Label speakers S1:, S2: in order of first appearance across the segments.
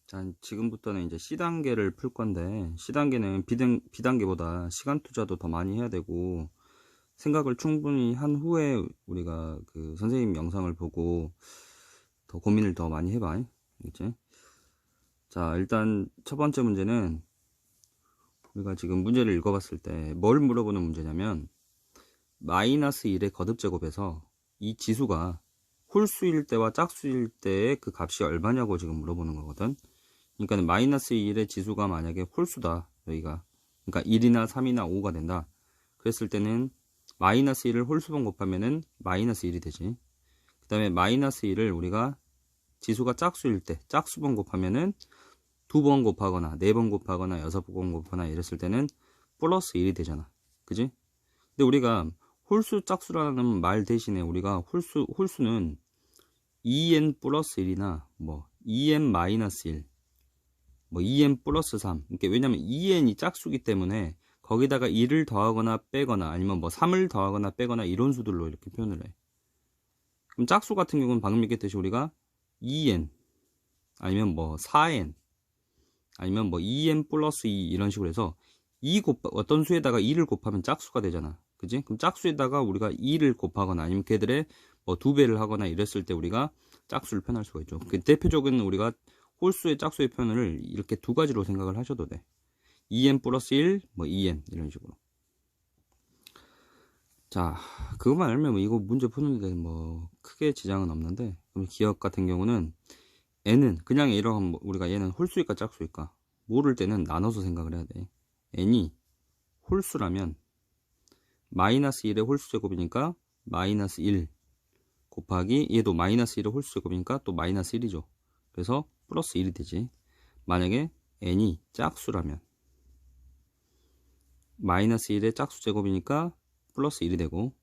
S1: 자, 지금부터는 이제 C단계를 풀 건데, C단계는 B단계보다 시간 투자도 더 많이 해야 되고, 생각을 충분히 한 후에 우리가 그 선생님 영상을 보고 더 고민을 더 많이 해봐. 알겠지? 자, 일단 첫 번째 문제는 우리가 지금 문제를 읽어봤을 때 뭘 물어보는 문제냐면, 마이너스 1의 거듭제곱에서 이 지수가 홀수일 때와 짝수일 때의 그 값이 얼마냐고 지금 물어보는 거거든. 그러니까 마이너스 1의 지수가 만약에 홀수다, 여기가. 그러니까 1이나 3이나 5가 된다. 그랬을 때는 마이너스 1을 홀수번 곱하면은 마이너스 1이 되지. 그 다음에 마이너스 1을 우리가 지수가 짝수일 때 짝수번 곱하면은 2번 곱하거나 4번 곱하거나 6번 곱하거나 이랬을 때는 플러스 1이 되잖아. 그지? 근데 우리가 홀수 짝수라는 말 대신에 우리가 홀수는 2n 플러스 1이나 뭐 2n 마이너스 1, 뭐 2n 플러스 3. 이게 왜냐면 2n이 짝수기 때문에 거기다가 1을 더하거나 빼거나 아니면 뭐 3을 더하거나 빼거나 이런 수들로 이렇게 표현을 해. 그럼 짝수 같은 경우는 방금 얘기했듯이 우리가 2n 아니면 뭐 4n 아니면 뭐 2n 플러스 2 이런 식으로 해서 어떤 수에다가 2를 곱하면 짝수가 되잖아. 그지? 그럼 짝수에다가 우리가 2를 곱하거나 아니면 걔들의 뭐 2배를 하거나 이랬을 때 우리가 짝수를 표현할 수가 있죠. 그 대표적인 우리가 홀수의 짝수의 표현을 이렇게 두 가지로 생각을 하셔도 돼. 2n 플러스 1, 뭐 2n 이런 식으로. 자, 그것만 알면 뭐 이거 문제 푸는데 뭐 크게 지장은 없는데, 그럼 기억 같은 경우는 n은 그냥 이런 우리가 얘는 홀수일까 짝수일까 모를 때는 나눠서 생각을 해야 돼. n이 홀수라면 마이너스 1의 홀수 제곱이니까 마이너스 1 곱하기 얘도 마이너스 1의 홀수 제곱이니까 또 마이너스 1이죠. 그래서 플러스 1이 되지. 만약에 n이 짝수라면 마이너스 1의 짝수 제곱이니까 플러스 1이 되고,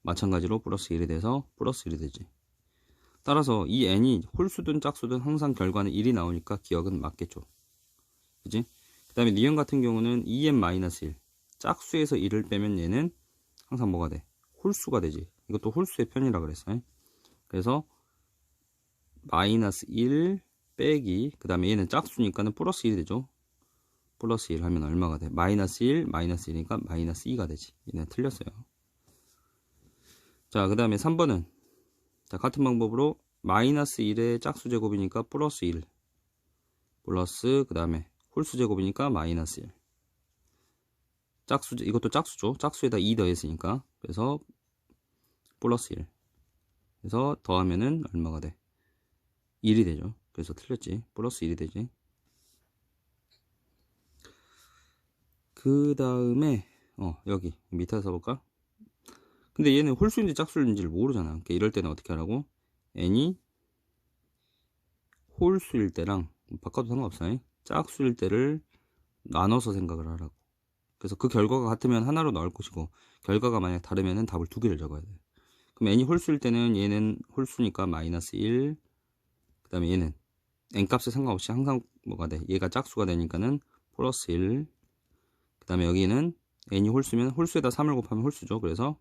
S1: 마찬가지로 플러스 1이 돼서 플러스 1이 되지. 따라서 이 n이 홀수든 짝수든 항상 결과는 1이 나오니까 기억은 맞겠죠. 그지? 그 다음에 니은 같은 경우는 2n-1 짝수에서 1을 빼면 얘는 항상 뭐가 돼? 홀수가 되지. 이것도 홀수의 편이라 그랬어요. 그래서 마이너스 1 빼기, 그 다음에 얘는 짝수니까는 플러스 1이 되죠. 플러스 1 하면 얼마가 돼? 마이너스 1, 마이너스 1이니까 마이너스 2가 되지. 얘는 틀렸어요. 자, 그 다음에 3번은 자, 같은 방법으로 마이너스 1의 짝수 제곱이니까 플러스 1 플러스 그 다음에 홀수 제곱이니까 마이너스 1. 이것도 짝수죠. 짝수에다 2 더했으니까. 그래서 플러스 1. 그래서 더하면은 얼마가 돼? 1이 되죠. 그래서 틀렸지. 플러스 1이 되지. 그 다음에 여기 밑에 써볼까? 근데 얘는 홀수인지 짝수인지를 모르잖아. 그러니까 이럴 때는 어떻게 하라고? n이 홀수일 때랑 바꿔도 상관없어요. 짝수일 때를 나눠서 생각을 하라고. 그래서 그 결과가 같으면 하나로 나올 것이고, 결과가 만약 다르면은 답을 두 개를 적어야 돼. 그럼 n이 홀수일 때는 얘는 홀수니까 마이너스 1, 그 다음에 얘는 n값에 상관없이 항상 뭐가 돼? 얘가 짝수가 되니까는 플러스 1, 그 다음에 여기는 n이 홀수면 홀수에다 3을 곱하면 홀수죠. 그래서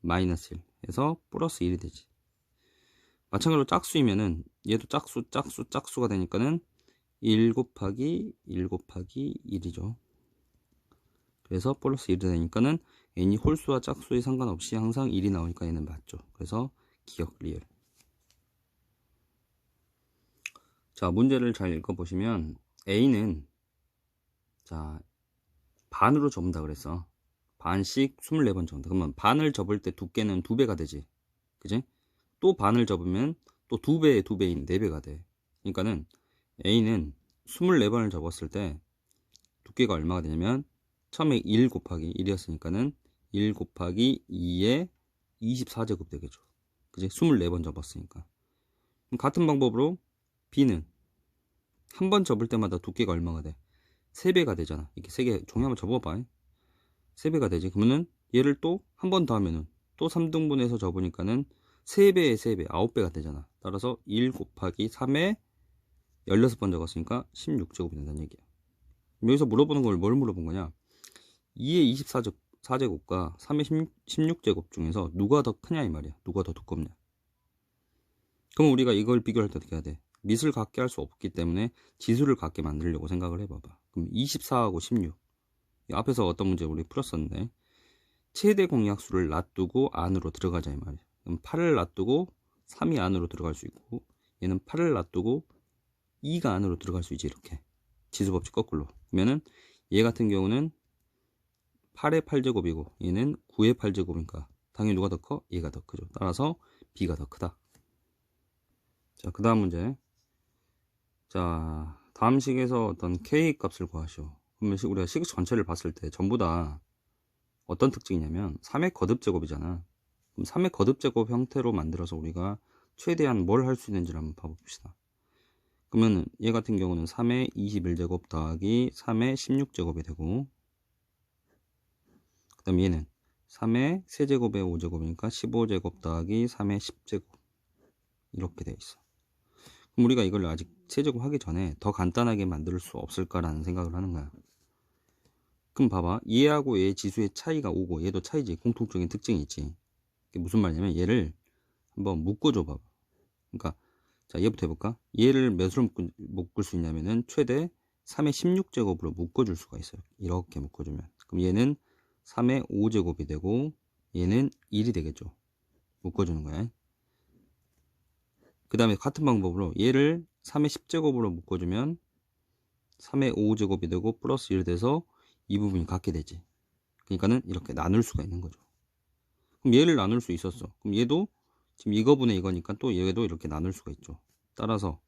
S1: 마이너스 1 해서 플러스 1이 되지. 마찬가지로 짝수이면은 얘도 짝수가 되니까는 1 곱하기 1 곱하기 1이죠. 그래서 플러스 1이 되니까는 n이 홀수와 짝수에 상관없이 항상 1이 나오니까 얘는 맞죠. 그래서 기억 리얼. 자, 문제를 잘 읽어보시면 a는 자 반으로 접는다 그랬어. 반씩 24번 접는다. 그러면 반을 접을 때 두께는 2배가 되지. 그지? 또 반을 접으면 또 2배의 2배인 4배가 돼. 그러니까는 a는 24번을 접었을 때 두께가 얼마가 되냐면 처음에 1 곱하기 1이었으니까는 1 곱하기 2의 24제곱 되겠죠. 그지? 24번 접었으니까. 같은 방법으로 b는 한 번 접을 때마다 두께가 얼마가 돼? 3배가 되잖아. 이렇게 3개 종이 한번 접어봐. 3배가 되지. 그러면은 얘를 또 한 번 더 하면은 또 3등분해서 접으니까는 3배의 3배, 9배가 되잖아. 따라서 1 곱하기 3에 16번 적었으니까 16제곱이 된다는 얘기야. 여기서 물어보는 걸 뭘 물어본 거냐? 2의 24제곱과 3의 16제곱 중에서 누가 더 크냐 이 말이야. 누가 더 두껍냐. 그럼 우리가 이걸 비교할 때 어떻게 해야 돼? 밑을 같게 할 수 없기 때문에 지수를 같게 만들려고 생각을 해봐봐. 그럼 24하고 16. 앞에서 어떤 문제 우리 풀었었는데 최대 공약수를 놔두고 안으로 들어가자 이 말이야. 그럼 8을 놔두고 3이 안으로 들어갈 수 있고 얘는 8을 놔두고 2가 안으로 들어갈 수 있지. 이렇게 지수법칙 거꾸로. 그러면은 얘 같은 경우는 8의 8제곱이고 얘는 9의 8제곱이니까 당연히 누가 더 커? 얘가 더 크죠. 따라서 B가 더 크다. 자, 그 다음 문제. 자, 다음 식에서 어떤 K 값을 구하시오. 그러면 우리가 식 전체를 봤을 때 전부 다 어떤 특징이냐면 3의 거듭제곱이잖아. 그럼 3의 거듭제곱 형태로 만들어서 우리가 최대한 뭘 할 수 있는지를 한번 봐봅시다. 그러면 얘 같은 경우는 3의 21제곱 더하기 3의 16제곱이 되고, 그 다음 얘는 3의 세제곱의 5제곱이니까 15제곱 더하기 3의 10제곱 이렇게 돼 있어. 그럼 우리가 이걸 아직 세제곱 하기 전에 더 간단하게 만들 수 없을까라는 생각을 하는 거야. 그럼 봐봐, 얘하고 얘 지수의 차이가 5고 얘도 차이지. 공통적인 특징이 있지. 이게 무슨 말이냐면 얘를 한번 묶어줘 봐봐. 그러니까 자, 얘부터 해볼까? 얘를 몇으로 묶을 수 있냐면은 최대 3의 16제곱으로 묶어줄 수가 있어요. 이렇게 묶어주면. 그럼 얘는 3의 5제곱이 되고 얘는 1이 되겠죠. 묶어주는 거야. 그 다음에 같은 방법으로 얘를 3의 10제곱으로 묶어주면 3의 5제곱이 되고 플러스 1 돼서 이 부분이 같게 되지. 그러니까는 이렇게 나눌 수가 있는 거죠. 그럼 얘를 나눌 수 있었어. 그럼 얘도 지금 이거분의 이거니까 또 얘도 이렇게 나눌 수가 있죠. 따라서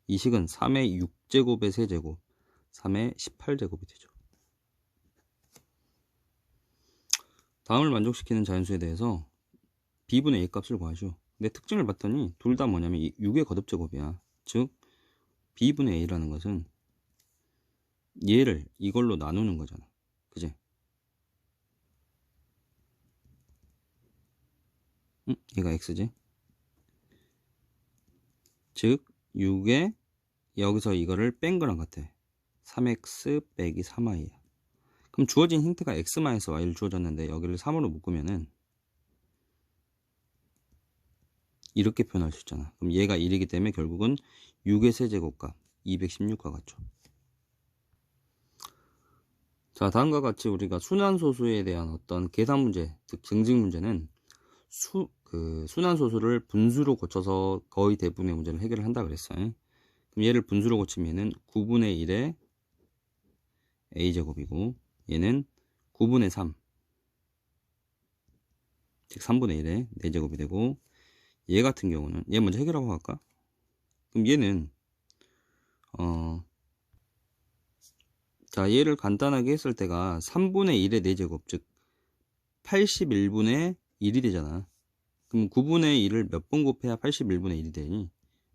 S1: 이 식은 3의 6제곱의 세제곱, 3의 18제곱이 되죠. 다음을 만족시키는 자연수에 대해서 b분의 a 값을 구하시오. 근데 특징을 봤더니 둘 다 뭐냐면 6의 거듭제곱이야. 즉 b분의 a라는 것은 얘를 이걸로 나누는 거잖아. 그지? 얘가 x지? 즉 6에 여기서 이거를 뺀 거랑 같아. 3x 빼기 3y야. 그럼 주어진 힌트가 x-y를 주어졌는데 여기를 3으로 묶으면은 이렇게 표현할 수 있잖아. 그럼 얘가 1이기 때문에 결국은 6의 세제곱값 216과 같죠. 자, 다음과 같이 우리가 순환소수에 대한 어떤 계산 문제, 즉 증식 문제는 순환소수를 분수로 고쳐서 거의 대부분의 문제를 해결을 한다 그랬어요. 그럼 얘를 분수로 고치면은 9분의 1의 a제곱이고 얘는 9분의 3, 즉 3분의 1의 4제곱이 되고 얘 같은 경우는 얘 먼저 해결하고 갈까? 그럼 얘는 자, 얘를 간단하게 했을 때가 3분의 1의 4제곱, 즉 81분의 1이 되잖아. 그럼 9분의 1을 몇 번 곱해야 81분의 1이 되니?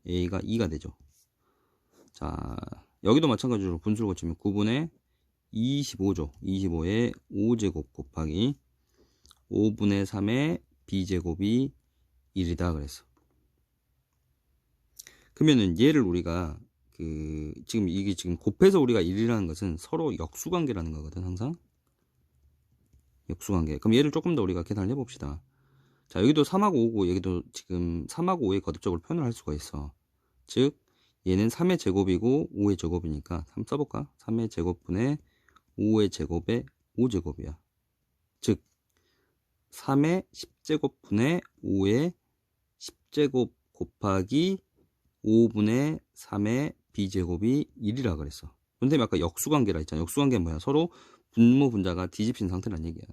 S1: a가 2가 되죠. 자, 여기도 마찬가지로 분수를 고치면 9분의 25죠. 25의 5제곱 곱하기 5분의 3의 b제곱이 1이다 그랬어. 그러면은 얘를 우리가 지금 이게 지금 곱해서 우리가 1이라는 것은 서로 역수관계라는 거거든. 항상 역수관계. 그럼 얘를 조금 더 우리가 계산을 해봅시다. 자, 여기도 3하고 5고 여기도 지금 3하고 5의 거듭적으로 표현을 할 수가 있어. 즉 얘는 3의 제곱이고 5의 제곱이니까 3 써볼까? 3의 제곱분의 5의 제곱의 5제곱이야. 즉 3의 10제곱분의 5의 10제곱 곱하기 5분의 3의 b제곱이 1이라 그랬어. 근데 아까 역수관계라 했잖아. 역수관계는 뭐야? 서로 분모 분자가 뒤집힌 상태란 얘기야.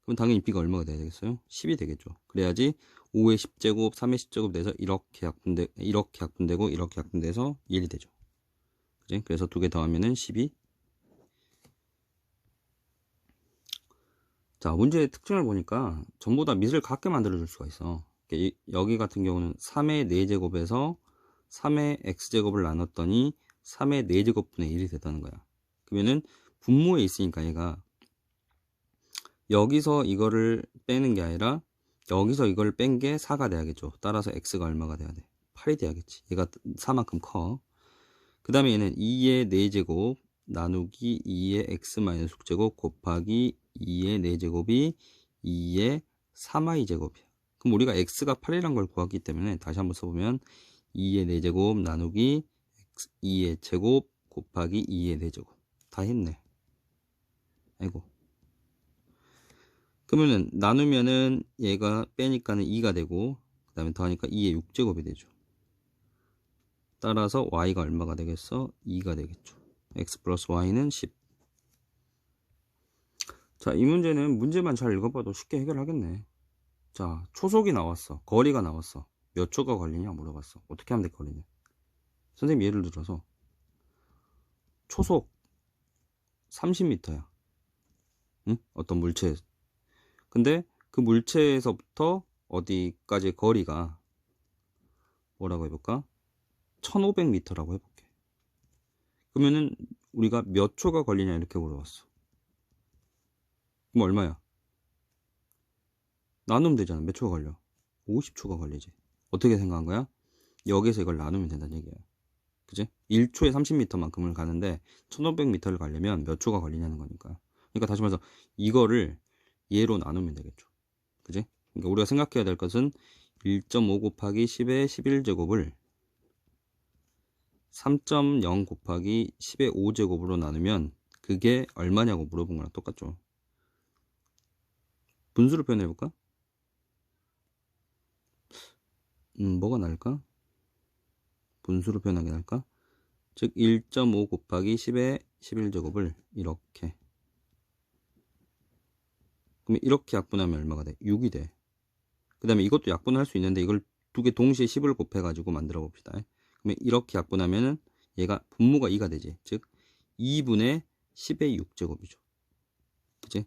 S1: 그럼 당연히 b가 얼마가 돼야 되겠어요? 10이 되겠죠. 그래야지 5의 10제곱, 3의 10제곱 내서 이렇게 약분되고 이렇게 약분돼서 1이 되죠. 그지? 그래서 두 개 더하면은 12. 자, 문제의 특징을 보니까 전부 다 밑을 같게 만들어 줄 수가 있어. 여기 같은 경우는 3의 4제곱에서 3의 x제곱을 나눴더니 3의 4제곱분의 1이 됐다는 거야. 그러면은 분모에 있으니까 얘가 여기서 이거를 빼는 게 아니라 여기서 이걸 뺀 게 4가 돼야겠죠. 따라서 x가 얼마가 돼야 돼? 8이 돼야겠지. 얘가 4만큼 커. 그 다음에 얘는 2의 4제곱 나누기 2의 x-6제곱 곱하기 2의 4제곱이 2의 3y제곱이야. 그럼 우리가 x가 8이란 걸 구했기 때문에 다시 한번 써보면 2의 4제곱 나누기 2의 제곱 곱하기 2의 4제곱. 다 했네. 아이고. 그러면은 나누면은 얘가 빼니까는 2가 되고, 그 다음에 더하니까 2의 6제곱이 되죠. 따라서 y가 얼마가 되겠어? 2가 되겠죠. x 플러스 y는 10. 자, 이 문제는 문제만 잘 읽어봐도 쉽게 해결하겠네. 자, 초속이 나왔어. 거리가 나왔어. 몇 초가 걸리냐 물어봤어. 어떻게 하면 돼, 거리냐? 선생님 예를 들어서 초속 30m야. 응? 어떤 물체. 근데 그 물체에서부터 어디까지 거리가 뭐라고 해볼까? 1500m라고 해볼게. 그러면은 우리가 몇 초가 걸리냐 이렇게 물어봤어. 그럼 얼마야? 나누면 되잖아. 몇 초가 걸려? 50초가 걸리지. 어떻게 생각한 거야? 여기서 이걸 나누면 된다는 얘기야. 그지? 1초에 30m만큼을 가는데 1500m를 가려면 몇 초가 걸리냐는 거니까. 그러니까 다시 말해서 이거를 얘로 나누면 되겠죠. 그지? 그러니까 우리가 생각해야 될 것은 1.5 곱하기 10의 11제곱을 3.0 곱하기 10의 5제곱으로 나누면 그게 얼마냐고 물어본 거랑 똑같죠. 분수로 표현해 볼까? 뭐가 나을까? 분수로 표현하는 게 나을까? 즉 1.5 곱하기 10의 11제곱을 이렇게, 그러면 이렇게 약분하면 얼마가 돼? 6이 돼. 그 다음에 이것도 약분할 수 있는데 이걸 두 개 동시에 10을 곱해 가지고 만들어 봅시다. 그러면 이렇게 약분하면은 얘가 분모가 2가 되지. 즉 2분의 10의 6제곱이죠. 그치?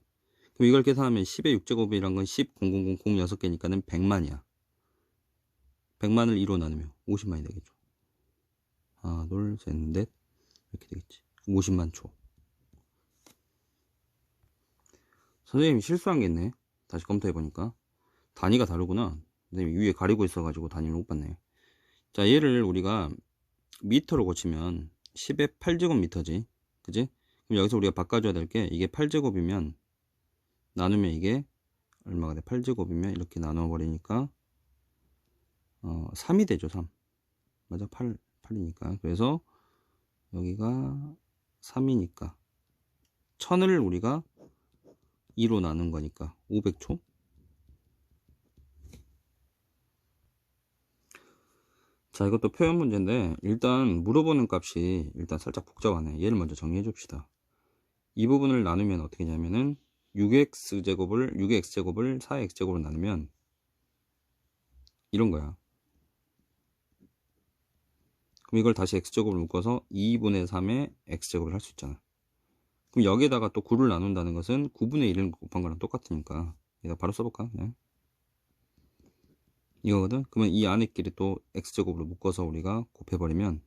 S1: 그럼 이걸 계산하면 10의 6제곱이란 건 10, 0, 0, 0, 0, 6개니까는 100만이야. 100만을 2로 나누면 50만이 되겠죠. 하나, 둘, 셋, 넷. 이렇게 되겠지. 50만 초. 선생님이 실수한 게 있네. 다시 검토해보니까. 단위가 다르구나. 선생님이 위에 가리고 있어가지고 단위를 못 봤네. 자, 얘를 우리가 미터로 고치면 10의 8제곱미터지. 그지? 그럼 여기서 우리가 바꿔줘야 될 게, 이게 8제곱이면 나누면 이게 얼마가 돼? 8제곱이면 이렇게 나눠버리니까 3이 되죠. 3. 맞아. 8이니까. 그래서 여기가 3이니까 1000을 우리가 2로 나눈 거니까 500초. 자, 이것도 표현 문제인데 일단 물어보는 값이 일단 살짝 복잡하네. 얘를 먼저 정리해 줍시다. 이 부분을 나누면 어떻게 되냐면은 6x제곱을 4x제곱으로 나누면 이런 거야. 그럼 이걸 다시 x제곱으로 묶어서 2분의 3의 x제곱을 할 수 있잖아. 그럼 여기에다가 또 9를 나눈다는 것은 9분의 1을 곱한 거랑 똑같으니까 여기다 바로 써볼까? 그냥 이거거든. 그러면 이 안에끼리 또 x제곱으로 묶어서 우리가 곱해버리면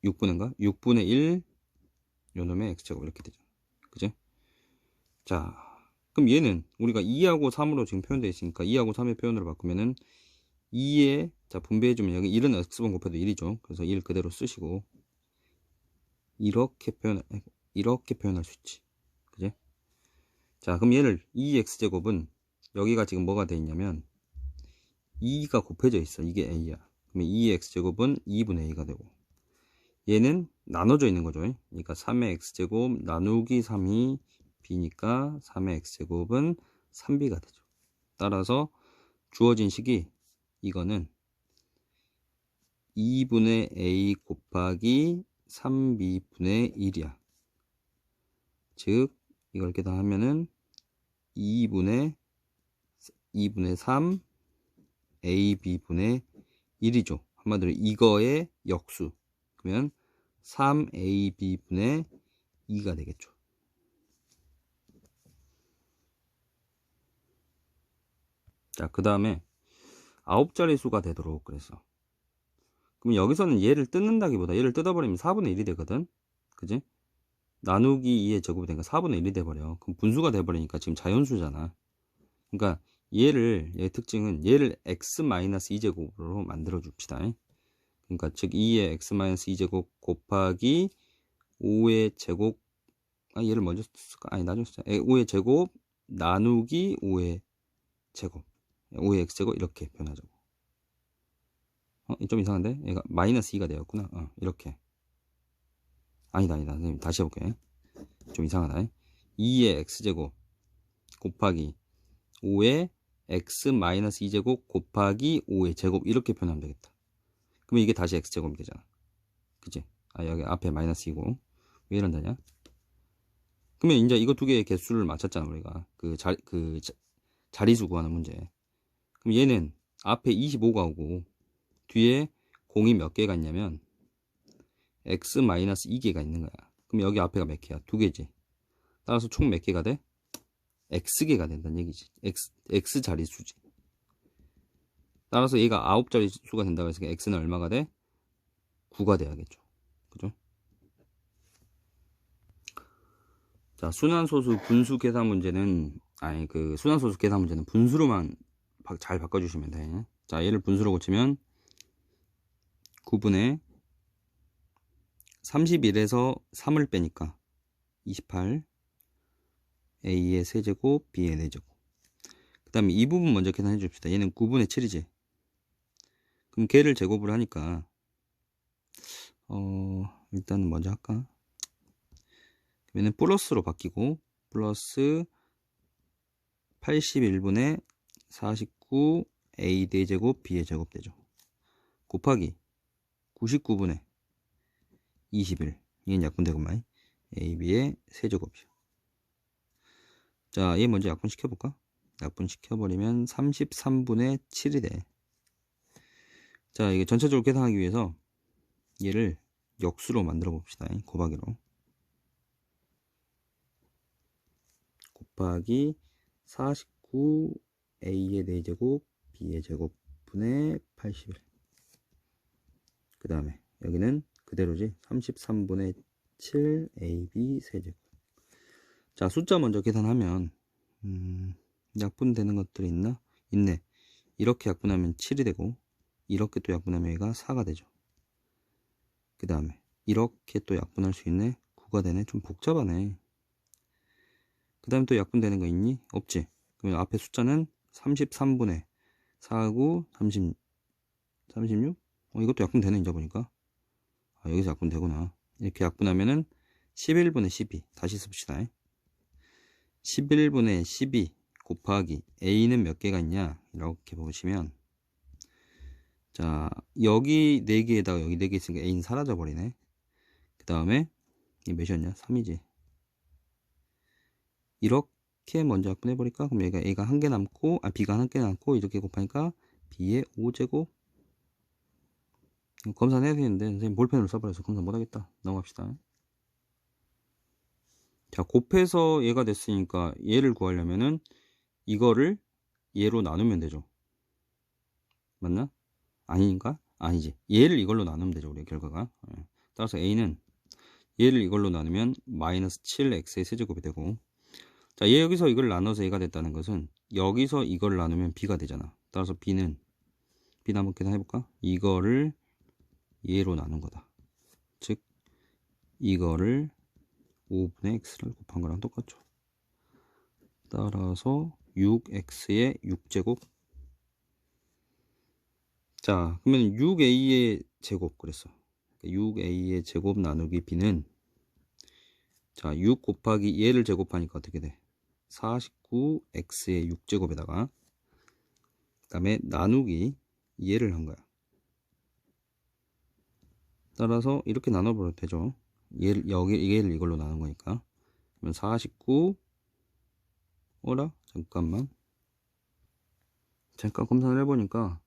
S1: 6분의 1 요놈의 x제곱 이렇게 되죠. 그지? 자, 그럼 얘는 우리가 2하고 3으로 지금 표현되어 있으니까 2하고 3의 표현으로 바꾸면은 2에 자 분배해주면 여기 1은 x번 곱해도 1이죠. 그래서 1 그대로 쓰시고 이렇게 표현할 수 있지. 그지? 자, 그럼 얘를 2x제곱은 여기가 지금 뭐가 돼 있냐면 2가 곱해져 있어. 이게 a야. 그러면 2x제곱은 2분의 a가 되고 얘는 나눠져 있는 거죠. 그러니까 3의 x제곱 나누기 3이 b니까 3의 x제곱은 3b가 되죠. 따라서 주어진 식이 이거는 2분의 a 곱하기 3b분의 1이야. 즉 이걸 이렇게 다 하면은 2분의 3 ab분의 1이죠. 한마디로 이거의 역수. 그러면 3ab분의 2가 되겠죠. 자, 그 다음에 9자리 수가 되도록 그랬어. 그럼 여기서는 얘를 뜯는다기보다 얘를 뜯어버리면 4분의 1이 되거든. 그지? 나누기 2의 제곱이 되니까 4분의 1이 돼버려. 그럼 분수가 돼버리니까 지금 자연수잖아. 그러니까 얘의 특징은 얘를 x-2제곱으로 만들어 줍시다. 그러니까 즉 2의 x-2제곱 곱하기 5의 제곱, 얘를 먼저 쓸까? 아니 나중에 쓰자. 5의 제곱 나누기 5의 제곱, 5의 x제곱 이렇게 표현하자고. 좀 이상한데? 얘가 마이너스 2가 되었구나. 이렇게. 아니다. 선생님, 다시 해볼게. 좀 이상하다. 2의 x제곱 곱하기 5의 x 마이너스 2제곱 곱하기 5의 제곱 이렇게 표현하면 되겠다. 그러면 이게 다시 x제곱이 되잖아. 그치? 여기 앞에 마이너스 2고 왜 이런다냐? 그러면 이제 이거 두 개의 개수를 맞췄잖아 우리가 자리수 구하는 문제. 그럼 얘는 앞에 25가 오고 뒤에 공이 몇 개가 있냐면 x 마이너스 2개가 있는 거야. 그럼 여기 앞에가 몇 개야? 두 개지. 따라서 총 몇 개가 돼? x개가 된다는 얘기지. x 자리수지. 따라서 얘가 9자리수가 된다고 해서 x는 얼마가 돼? 9가 돼야겠죠. 그죠? 자, 순환소수 분수 계산 문제는 순환소수 계산 문제는 분수로만 잘 바꿔주시면 돼. 자, 얘를 분수로 고치면 9분의 31에서 3을 빼니까 28 a의 세제곱 b의 4제곱. 그 다음에 이 부분 먼저 계산해 줍시다. 얘는 9분의 7이지. 그럼 걔를 제곱을 하니까 일단은 먼저 할까? 얘는 플러스로 바뀌고 플러스 81분의 49 a 4제곱 b의 제곱 되죠. 곱하기 99분의 21 이건 약분되고만 ab의 세제곱이죠. 자, 얘 먼저 약분 시켜볼까? 약분 시켜버리면 33분의 7이 돼. 자, 이게 전체적으로 계산하기 위해서 얘를 역수로 만들어 봅시다. 곱하기로. 곱하기 49 a의 4제곱 b의 제곱 분의 81. 그 다음에 여기는 그대로지. 33분의 7 ab 세제곱. 자, 숫자 먼저 계산하면 약분되는 것들이 있나? 있네. 이렇게 약분하면 7이 되고 이렇게 또 약분하면 얘가 4가 되죠. 그 다음에 이렇게 또 약분할 수 있네. 9가 되네. 좀 복잡하네. 그 다음에 또 약분되는 거 있니? 없지. 그럼 앞에 숫자는 33분의 4하고 36? 이것도 약분되네. 이제 보니까. 여기서 약분되구나. 이렇게 약분하면은 11분의 12. 다시 씁시다. 11분의 12 곱하기 a는 몇 개가 있냐? 이렇게 보시면 자, 여기 4개에다가 여기 4개 있으니까 a는 사라져 버리네. 그 다음에 이 몇이었냐? 3이지. 이렇게 먼저 약분해 버릴까? 그럼 얘가 a가 1개 남고 b가 1개 남고 이렇게 곱하니까 b의 5제곱. 검사는 해야 되는데 선생님 볼펜으로 써버려서 검사 못하겠다. 넘어갑시다. 자, 곱해서 얘가 됐으니까 얘를 구하려면은 이거를 얘로 나누면 되죠. 맞나? 아닌가? 아니지. 얘를 이걸로 나누면 되죠. 우리 결과가. 따라서 a는 얘를 이걸로 나누면 마이너스 7x의 세제곱이 되고, 자, 얘 여기서 이걸 나눠서 a가 됐다는 것은 여기서 이걸 나누면 b가 되잖아. 따라서 b는 한번 계산해볼까? 이거를 얘로 나눈 거다. 즉 이거를 5분의 x를 곱한 거랑 똑같죠. 따라서 6x의 6제곱. 자, 그러면 6a의 제곱 그랬어. 6a의 제곱 나누기 b는 자, 6 곱하기 얘를 제곱하니까 어떻게 돼? 49x의 6제곱에다가 그 다음에 나누기 얘를 한 거야. 따라서 이렇게 나눠버려도 되죠. 얘를 이걸로 나눈 거니까. 그러면 49 잠깐만 검사를 해보니까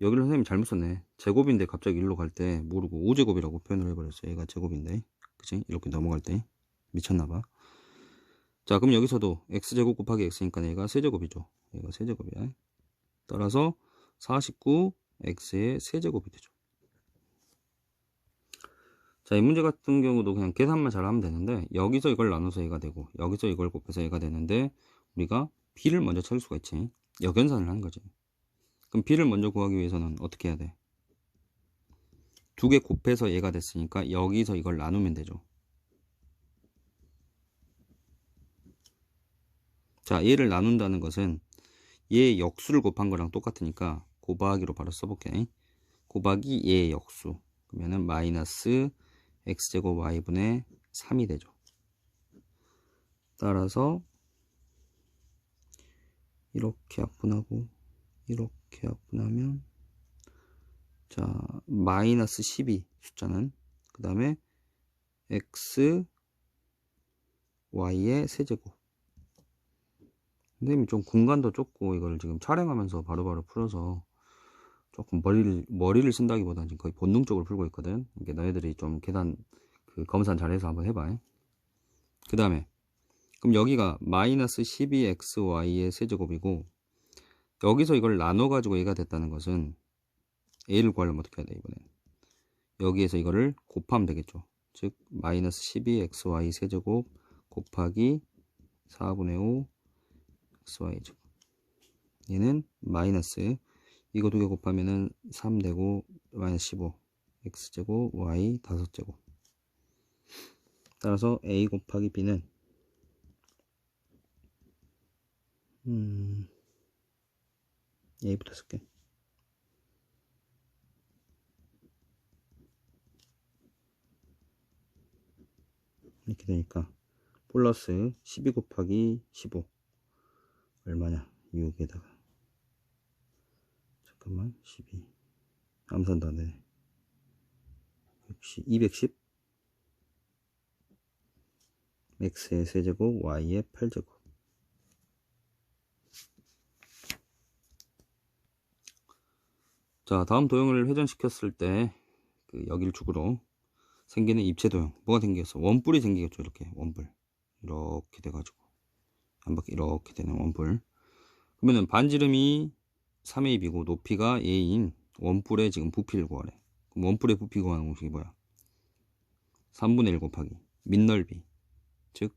S1: 여기를 선생님이 잘못 썼네. 제곱인데 갑자기 일로 갈 때 모르고 5제곱이라고 표현을 해버렸어요. 얘가 제곱인데 그치? 이렇게 넘어갈 때 미쳤나봐. 자, 그럼 여기서도 x제곱 곱하기 x니까 얘가 세제곱이죠. 얘가 세제곱이야. 따라서 49x의 세제곱이 되죠. 자, 이 문제 같은 경우도 그냥 계산만 잘하면 되는데 여기서 이걸 나눠서 얘가 되고 여기서 이걸 곱해서 얘가 되는데 우리가 b를 먼저 찾을 수가 있지. 역연산을 하는 거지. 그럼 b를 먼저 구하기 위해서는 어떻게 해야 돼? 두 개 곱해서 얘가 됐으니까 여기서 이걸 나누면 되죠. 자, 얘를 나눈다는 것은 얘 역수를 곱한 거랑 똑같으니까 곱하기로 바로 써볼게. 곱하기 얘의 역수. 그러면은 마이너스 x제곱 y분의 3이 되죠. 따라서 이렇게 약분하고 이렇게 약분하면 자 마이너스 12 숫자는 그 다음에 x y의 세제곱. 선생님이 좀 공간도 좁고 이걸 지금 촬영하면서 바로바로 풀어서 조금 머리를 쓴다기보다는 지금 거의 본능적으로 풀고 있거든. 이게 너희들이 좀 계산 검산 잘해서 한번 해봐. 그 다음에 그럼 여기가 마이너스 12xy의 세제곱이고 여기서 이걸 나눠 가지고 얘가 됐다는 것은 a를 구하려면 어떻게 해야 돼? 이번엔 여기에서 이거를 곱하면 되겠죠. 즉 마이너스 12xy 세제곱 곱하기 4분의 5 xy 제곱. 얘는 마이너스 이거 두 개 곱하면은 3 되고 마이너스 15 x제곱 y 5제곱. 따라서 a 곱하기 b는 a부터 쓸게. 이렇게 되니까 플러스 12 곱하기 15 얼마냐? 6에다가 잠깐만 12 암산도 안되네. 210 x의 세제곱 y의 8제곱. 자 다음 도형을 회전시켰을 때 여길 축으로 생기는 입체 도형 뭐가 생겼어? 원뿔이 생기겠죠. 이렇게 원뿔 이렇게 돼가지고 한 바퀴 이렇게 되는 원뿔. 그러면은 반지름이 3ab이고 높이가 a인 원뿔의 지금 부피를 구하래. 그럼 원뿔의 부피 구하는 공식이 뭐야? 3분의 1 곱하기 밑넓이 즉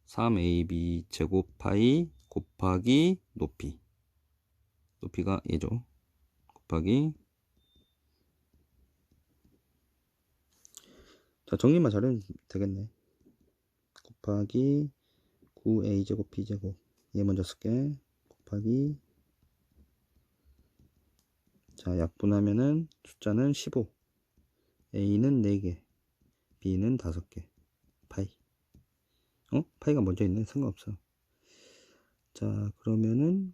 S1: 3ab 제곱 파이 곱하기 높이가 얘죠. 곱하기 자 정리만 잘하면 되겠네. 곱하기 9a 제곱 b 제곱 얘 먼저 쓸게. 곱하기 자 약분하면은 숫자는 15 a는 4개 b는 5개 파이 파이가 먼저 있네. 상관없어. 자 그러면은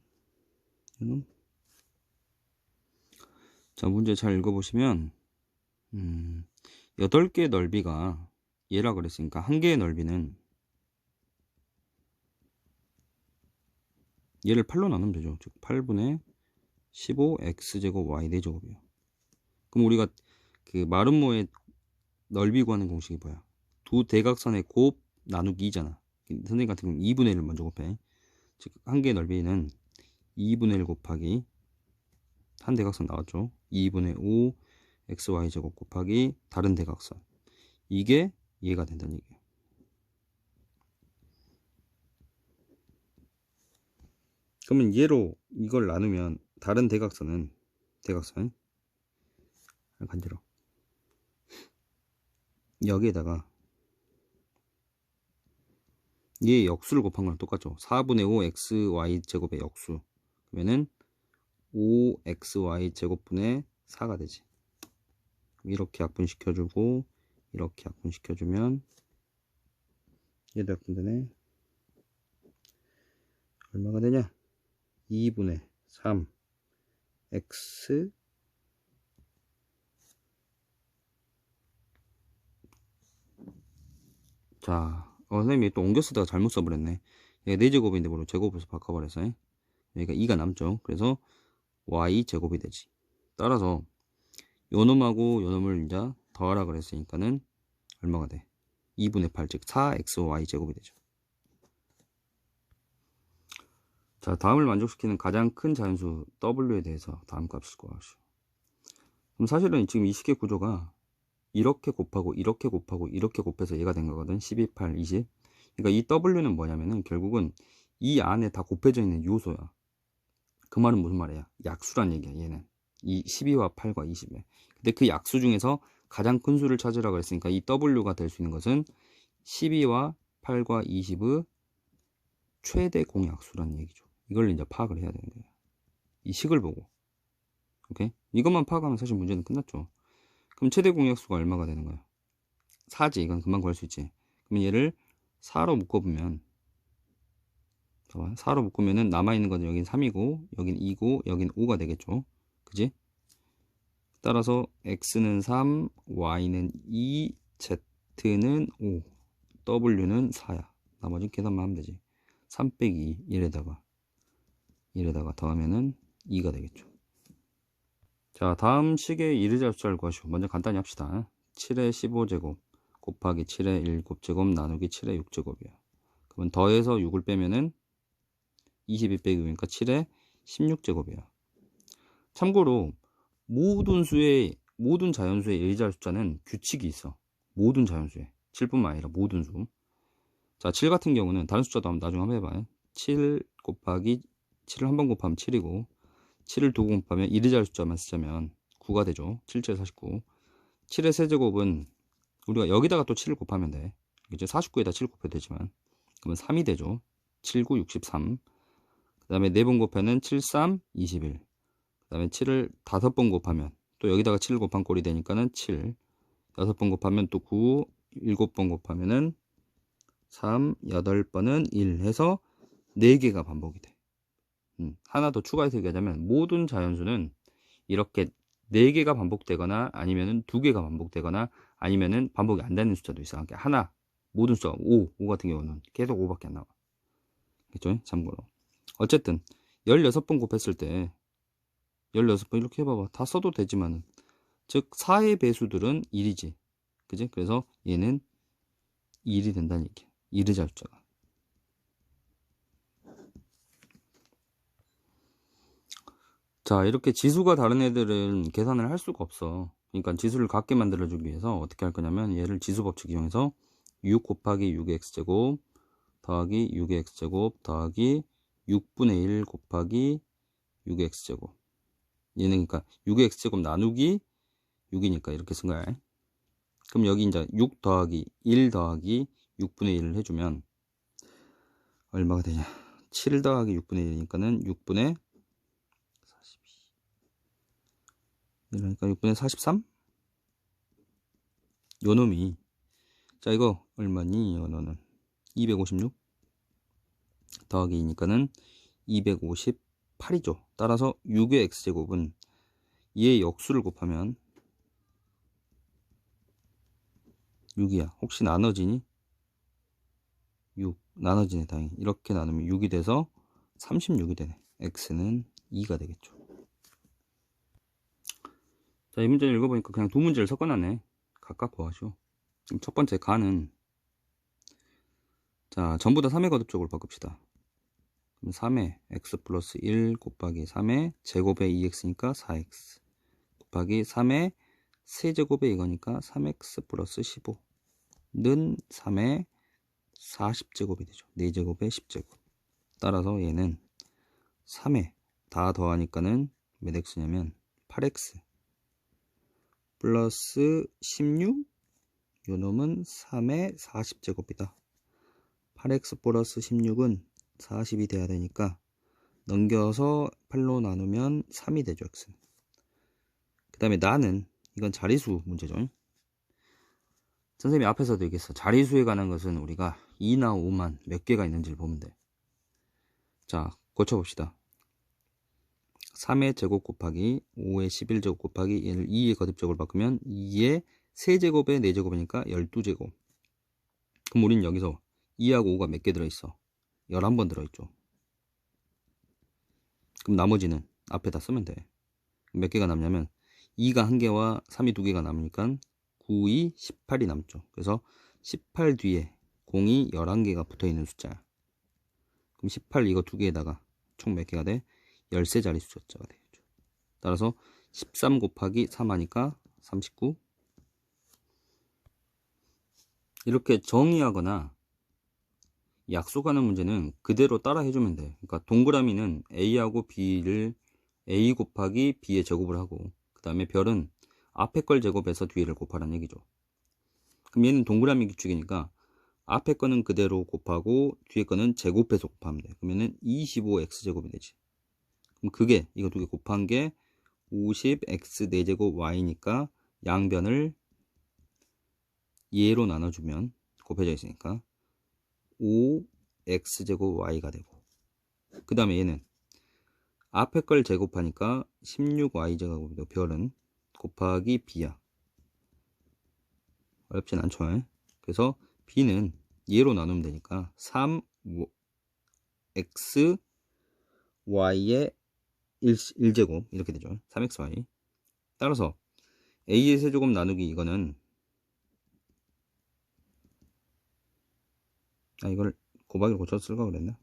S1: 자 문제 잘 읽어보시면 8개의 넓이가 얘라 그랬으니까 한 개의 넓이는 얘를 8로 나누면 되죠. 즉 8분의 15 x제곱 y 4제곱이에요. 그럼 우리가 마름모의 넓이 구하는 공식이 뭐야? 두 대각선의 곱 나누기 2잖아. 선생님 같은 경우는 2분의 1을 먼저 곱해. 즉 한 개의 넓이는 2분의 1 곱하기 한 대각선 나왔죠. 2분의 5 xy 제곱 곱하기 다른 대각선. 이게 얘가 된다는 얘기예요. 그러면 얘로 이걸 나누면 다른 대각선 간지러 여기에다가 얘 역수를 곱한 거랑 똑같죠. 4분의 5 xy 제곱의 역수. 그러면은 5xy 제곱분의 4가 되지. 이렇게 약분시켜주고 이렇게 약분시켜주면 얘도 약분되네. 얼마가 되냐? 2분의 3 x 자 선생님이 또 옮겨 쓰다가 잘못 써버렸네. 얘가 4제곱인데 뭐로 제곱에서 바꿔버려서 여기가 2가 남죠. 그래서 y 제곱이 되지. 따라서 요놈하고 요놈을 이제 더하라 그랬으니까는 얼마가 돼? 2분의 8 즉 4xy 제곱이 되죠. 자 다음을 만족시키는 가장 큰 자연수 w에 대해서 다음 값을 구하시오. 그럼 사실은 지금 이 식의 구조가 이렇게 곱하고 이렇게 곱하고 이렇게 곱해서 얘가 된 거거든. 12, 8, 20. 그러니까 이 w는 뭐냐면은 결국은 이 안에 다 곱해져 있는 요소야. 그 말은 무슨 말이야? 약수란 얘기야. 얘는 이 12와 8과 20에. 근데 그 약수 중에서 가장 큰 수를 찾으라고 했으니까 이 w가 될 수 있는 것은 12와 8과 20의 최대 공약수라는 얘기죠. 이걸 이제 파악을 해야 되는 거예요. 이 식을 보고. 오케이? 이것만 파악하면 사실 문제는 끝났죠. 그럼 최대 공약수가 얼마가 되는 거야? 4지. 이건 금방 구할 수 있지. 그럼 얘를 4로 묶어보면, 봐봐. 4로 묶으면은 남아있는 건 여긴 3이고, 여긴 2고, 여긴 5가 되겠죠. 그지? 따라서 x는 3, y는 2, z는 5, w는 4야. 나머지 계산만 하면 되지. 3 빼기 1에다가 더하면은 2가 되겠죠. 자, 다음 식의 이르자 숫자를 구하시오. 먼저 간단히 합시다. 7의 15제곱 곱하기 7의 7제곱 나누기 7의 6제곱이야. 그러면 더해서 6을 빼면은 22 빼기 6이니까 7의 16제곱이야. 참고로 모든 자연수의 이르자 숫자는 규칙이 있어. 모든 자연수에. 7뿐만 아니라 모든 수. 자, 7 같은 경우는 다른 숫자도 나중에 한번 해봐요. 7 곱하기 7을 한 번 곱하면 7이고 7을 두 번 곱하면 이르자 숫자만 쓰자면 9가 되죠. 7, 7, 49. 7의 세제곱은 우리가 여기다가 또 7을 곱하면 돼. 이제 49에다 7 곱해도 되지만 그러면 3이 되죠. 7, 9, 63. 그 다음에 4번 곱하면 7, 3, 21. 그 다음에 7을 5번 곱하면 또 여기다가 7을 곱한 꼴이 되니까는 7. 6번 곱하면 또 9, 7번 곱하면은 3, 8번은 1 해서 4개가 반복이 돼. 하나 더 추가해서 얘기하자면 모든 자연수는 이렇게 4개가 반복되거나 아니면은 2개가 반복되거나 아니면은 반복이 안 되는 숫자도 있어. 그러니까 하나, 모든 숫자 5 같은 경우는 계속 5밖에 안 나와. 그죠? 참고로. 어쨌든 16번 곱했을 때 16번 이렇게 해봐봐. 다 써도 되지만은 즉 4의 배수들은 1이지. 그지? 그래서 얘는 1이 된다는 얘기야. 이르자 숫자가. 자, 이렇게 지수가 다른 애들은 계산을 할 수가 없어. 그러니까 지수를 같게 만들어주기 위해서 어떻게 할 거냐면 얘를 지수 법칙 이용해서 6 곱하기 6x제곱 더하기 6x제곱 더하기 6분의 1 곱하기 6x제곱. 얘는 그러니까 6x제곱 나누기 6이니까 이렇게 쓴 거야. 그럼 여기 이제 6 더하기 1 더하기 6분의 1을 해주면 얼마가 되냐? 7 더하기 6분의 1이니까는 6분의 42. 이러니까 6분의 43? 요놈이. 자, 이거 얼마니? 너는 256 더하기 2니까는 258이죠. 따라서 6의 x제곱은 얘의 역수를 곱하면 6이야. 혹시 나눠지니? 6 나눠지네. 다행히. 이렇게 나누면 6이 돼서 36이 되네. x는 2가 되겠죠. 자, 이 문제를 읽어보니까 그냥 두 문제를 섞어놨네. 각각 구하시오. 그럼 첫 번째 가는, 자, 전부 다 3의 거듭적으로 바꿉시다. 그럼 3의 x 플러스 1 곱하기 3의 제곱의 2x니까 4x 곱하기 3의 세제곱의 이거니까 3x 플러스 15는 3의 40제곱이 되죠. 4제곱의 10제곱. 따라서 얘는 3에 다 더하니까는 몇 x냐면 8x 플러스 16, 요놈은 3의 40제곱이다. 8x 플러스 16은 40이 돼야 되니까 넘겨서 8로 나누면 3이 되죠. x는. 그 다음에 나는, 이건 자리수 문제죠. 선생님이 앞에서도 얘기했어. 자리수에 관한 것은 우리가 2나 5만 몇 개가 있는지를 보면 돼. 자, 고쳐봅시다. 3의 제곱 곱하기 5의 11제곱 곱하기 2의 거듭적을 바꾸면 2의 세제곱의 4제곱이니까 12제곱. 그럼 우린 여기서 2하고 5가 몇 개 들어있어? 11번 들어있죠. 그럼 나머지는 앞에다 쓰면 돼. 몇 개가 남냐면 2가 1개와 3이 2개가 남으니까 9, 2, 18이 남죠. 그래서 18 뒤에 0이 11개가 붙어있는 숫자야. 그럼 18 이거 2개에다가 총 몇 개가 돼? 13자리 숫자가 되죠. 따라서 13 곱하기 3 하니까 39. 이렇게 정의하거나 약속하는 문제는 그대로 따라 해주면 돼. 그러니까 동그라미는 A하고 B를 A 곱하기 B의 제곱을 하고 그 다음에 별은 앞에 걸 제곱해서 뒤를 곱하라는 얘기죠. 그럼 얘는 동그라미 규칙이니까 앞에 거는 그대로 곱하고 뒤에 거는 제곱해서 곱하면 돼. 그러면은 25x제곱이 되지. 그럼 그게 이거 두 개 곱한 게 50x 4제곱 y니까 양변을 예로 나눠주면 곱해져 있으니까 5x제곱 y가 되고, 그 다음에 얘는 앞에 걸 제곱하니까 16y제곱이 되고, 별은 곱하기 b야. 어렵진 않죠. 그래서 b는 예로 나누면 되니까 3x y의 1제곱 이렇게 되죠. 3xy. 따라서 a의 세제곱 나누기 이거는, 이걸 곱하기로 고쳐서 쓸까 그랬나?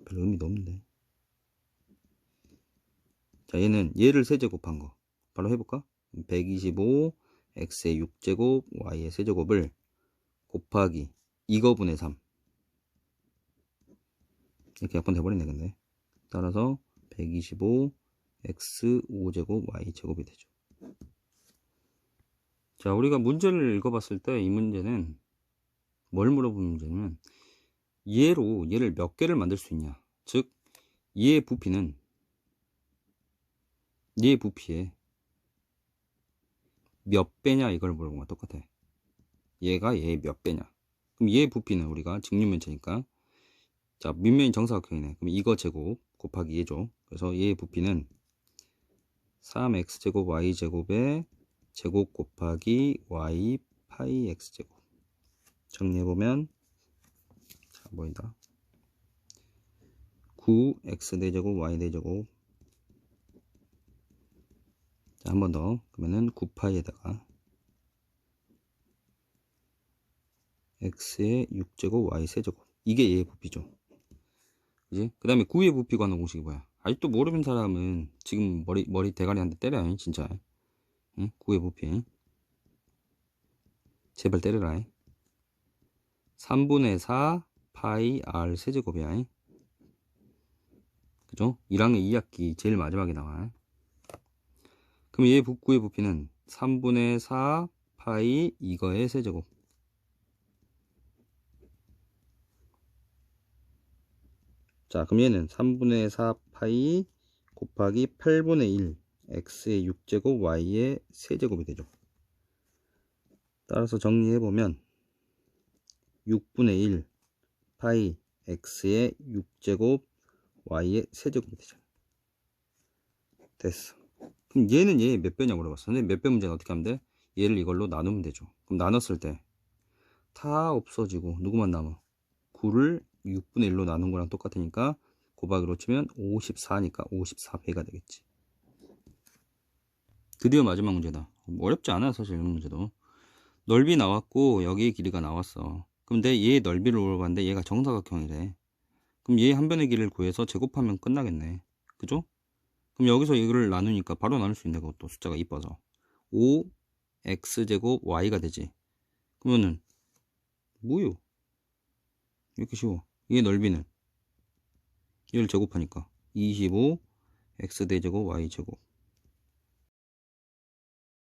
S1: 별 의미도 없는데. 자, 얘는 얘를 세제곱한 거 바로 해볼까? 125 x의 6제곱 y의 세제곱을 곱하기 이거분의 3 이렇게 약분 돼버리네. 근데 따라서 125 x 5제곱 y 제곱이 되죠. 자, 우리가 문제를 읽어봤을 때 이 문제는 뭘 물어보는 문제냐면, 얘를 몇 개를 만들 수 있냐, 즉 얘의 부피는 얘의 부피에 몇 배냐 이걸 물어본 거랑 똑같아. 얘가 얘의 몇 배냐. 그럼 얘의 부피는 우리가 직육면체니까, 자, 밑면이 정사각형이네. 그럼 이거 제곱 곱하기 얘죠. 그래서 얘의 부피는 3x제곱 y제곱의 제곱 곱하기 y 파이 x제곱. 정리해보면, 자, 보인다. 9x 4제곱 y 4제곱. 자, 한 번 더. 그러면은 9파이에다가 x의 6제곱 y 세제곱. 이게 얘의 부피죠. 그지? 그 다음에 9의 부피 관한 공식이 뭐야? 아직도 모르는 사람은 지금 머리 대가리 한 대 때려, 진짜. 응? 9의 부피. 제발 때려라. 3분의 4 파이 r 세제곱이야. 그죠? 1학년 2학기 제일 마지막에 나와. 그럼 얘의 9의 부피는 3분의 4 파이 이거의 세제곱. 자, 그럼 얘는 3분의 4 파이 곱하기 8분의 1 x의 6제곱 y의 세제곱이 되죠. 따라서 정리해보면 6분의 1 파이 x의 6제곱 y의 세제곱이 되죠. 됐어. 그럼 얘는 얘 몇 배냐고 물어봤어. 근데 몇 배 문제는 어떻게 하면 돼? 얘를 이걸로 나누면 되죠. 그럼 나눴을 때 다 없어지고 누구만 남아? 9를 6분의 1로 나눈 거랑 똑같으니까 곱하기로 치면 54니까 54배가 되겠지. 드디어 마지막 문제다. 어렵지 않아 사실 이런 문제도. 넓이 나왔고 여기의 길이가 나왔어. 근데 얘의 넓이를 물어봤는데 얘가 정사각형이래. 그럼 얘 한 변의 길이를 구해서 제곱하면 끝나겠네. 그죠? 그럼 여기서 이거를 나누니까 바로 나눌 수 있네. 그것도 숫자가 이뻐서 5x제곱 y가 되지. 그러면은 뭐요? 이렇게 쉬워. 얘의 넓이는 얘를 제곱하니까 25 x 대제곱 y 제곱.